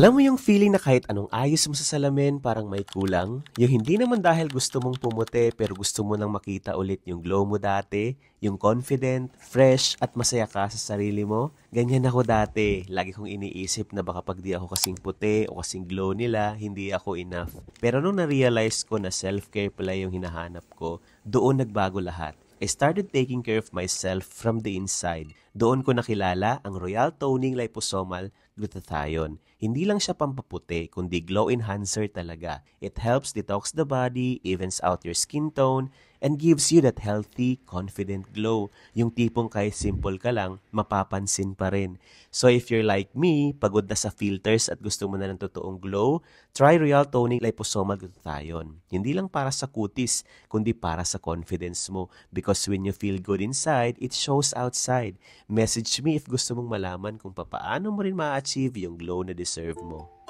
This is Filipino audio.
Alam mo yung feeling na kahit anong ayos mo sa salamin parang may kulang? Yung hindi naman dahil gusto mong pumuti pero gusto mo nang makita ulit yung glow mo dati, yung confident, fresh at masaya ka sa sarili mo? Ganyan ako dati. Lagi kong iniisip na baka pag di ako kasing puti o kasing glow nila, hindi ako enough. Pero nung na-realize ko na self-care pala yung hinahanap ko, doon nagbago lahat. I started taking care of myself from the inside. Doon ko nakilala ang Royal Toning Liposomal Glutathione. Hindi lang siya pampaputi, kundi glow enhancer talaga. It helps detox the body, evens out your skin tone, and gives you that healthy, confident glow. Yung tipong kahit simple ka lang, mapapansin pa rin. So if you're like me, pagod na sa filters at gusto mo na ng totoong glow, try Royal Toning Liposomal Glutathione. Hindi lang para sa kutis, kundi para sa confidence mo. Because when you feel good inside, it shows outside. Message me if gusto mong malaman kung paano mo rin ma-achieve yung glow na deserve mo.